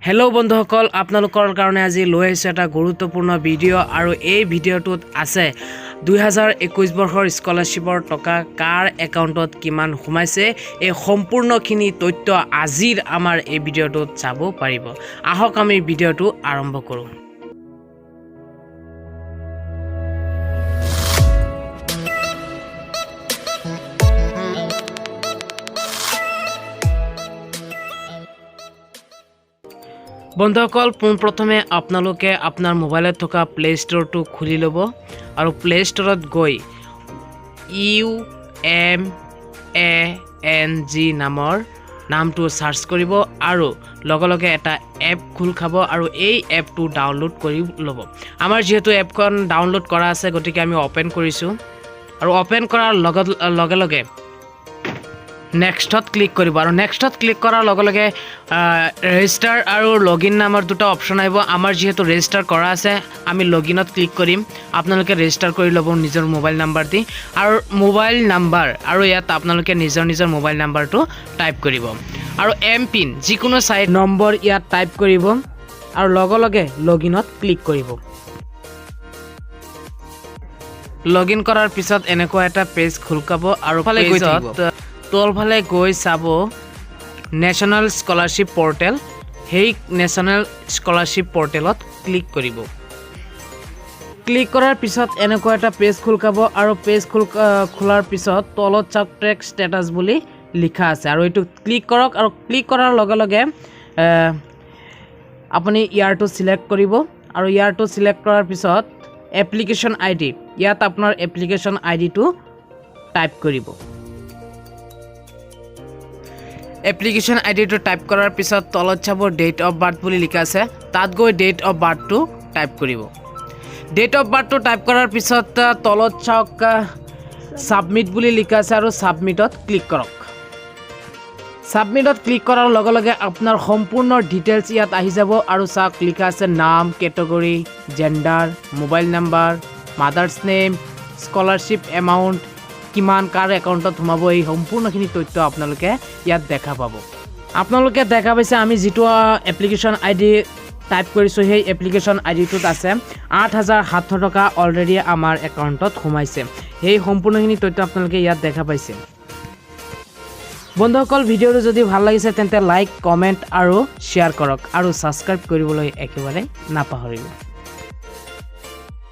hello बंधुসকল আপোনালোকৰ কাৰণে আজি লৈ আহিছো এটা গুৰুত্বপূৰ্ণ ভিডিঅ' আৰু এই ভিডিঅ'টোত আছে 2021 বৰ্ষৰ স্কলাৰশ্বিপৰ টকা কাৰ একাউণ্টত কিমান সোমাইছে এই সম্পূৰ্ণখিনি তথ্য আজিৰ আমাৰ এই ভিডিঅ'টোত চাব পাৰিব আহক আমি ভিডিঅ'টো আৰম্ভ কৰোঁ বন্ধুসকল পোনপ্ৰথমে আপোনালোকে আপোনাৰ মোবাইলত থকা প্লে ষ্ট'ৰটো খুলি ল'ব আৰু প্লে ষ্ট'ৰত গৈ UMANG নামটো সাৰ্চ কৰিব আৰু লগে এটা এপ খুল খাব আৰু এই এপটো ডাউনলোড কৰি ল'ব আমাৰ যেহেতু এপখন ডাউনলোড কৰা আছে গতিকে আমি ওপেন কৰিছো আৰু ওপেন কৰাৰ লগে নেক্সটত ক্লিক কৰিব আৰু নেক্সটত ক্লিক কৰাৰ লগে ৰেজিষ্টাৰ আৰু লগইন নামৰ দুটা অপচন আহিব আমাৰ যেহেতু ৰেজিষ্টাৰ কৰা আছে আমি লগইনত ক্লিক কৰিম আপোনালোকে ৰেজিষ্টাৰ কৰি ল'ব নিজৰ মোবাইল নাম্বাৰ দি আৰু মোবাইল নাম্বাৰ আৰু ইয়াত আপোনালোকে নিজৰ মোবাইল নাম্বাৰটো টাইপ কৰিব আৰু এমপিন যিকোনো সাইট নম্বৰ ইয়াত টাইপ কৰিব আৰু লগে লগইনত ক্লিক কৰিব লগইন কৰাৰ পিছত এনেকুৱা এটা পেজ খুলকাব আৰু ফালে গৈ তলফালে গৈ চাব নেশ্যনেল স্কলাৰশ্বিপ পৰ্টেল সেই নেশ্যনেল স্কলাৰশ্বিপ পৰ্টেলত ক্লিক কৰিব ক্লিক কৰাৰ পিছত এনেকুৱা এটা পেজ খুলকাব আৰু পেজ খোলাৰ পিছত তলত চাওক ট্ৰেক ষ্টেটাছ বুলি লিখা আছে আৰু এইটো ক্লিক কৰক আৰু ক্লিক কৰাৰ লগে আপুনি ইয়াৰটো সিলেক্ট কৰিব আৰু ইয়াৰটো সিলেক্ট কৰাৰ পিছত এপ্লিকেশ্যন আইডি ইয়াত আপোনাৰ এপ্লিকেশ্যন আইডিটো টাইপ কৰিব এপ্লিকেশ্যন আইডিটো টাইপ কৰাৰ পিছত তলত চাব ডেট অফ বাৰ্থ বুলি লিখা আছে তাত গৈ ডেট অফ বাৰ্থটো টাইপ কৰিব ডেট অফ বাৰ্থটো টাইপ কৰাৰ পিছত তলত চাওক সাবমিট বুলি লিখা আছে আৰু সাবমিটত ক্লিক কৰক সাবমিটত ক্লিক কৰাৰ লগে আপোনাৰ সম্পূৰ্ণ ডিটেইলছ ইয়াত আহি যাব আৰু চাওক লিখা আছে নাম category gender mobile number mother's name scholarship amount কিমান কাৰ একাউণ্টত সোমাব এই সম্পূৰ্ণখিনি তথ্য আপোনালোকে ইয়াত দেখা পাব আপোনালোকে দেখা পাইছে আমি যেটো এপ্লিকেশ্যন আইডি টাইপ কৰিছো সেই এপ্লিকেশ্যন আইডিটোত আছে 8700 টকা অলৰেডি আমাৰ একাউণ্টত সোমাইছে এই সম্পূৰ্ণখিনি তথ্য আপোনালোকে ইয়াত দেখা পাইছে বন্ধুসকল ভিডিঅ'টো যদি ভাল লাগিছে তেন্তে লাইক কমেন্ট আৰু শেয়াৰ কৰক আৰু সাবস্ক্ৰাইব কৰিবলৈ একেবাৰে নাপাহৰিব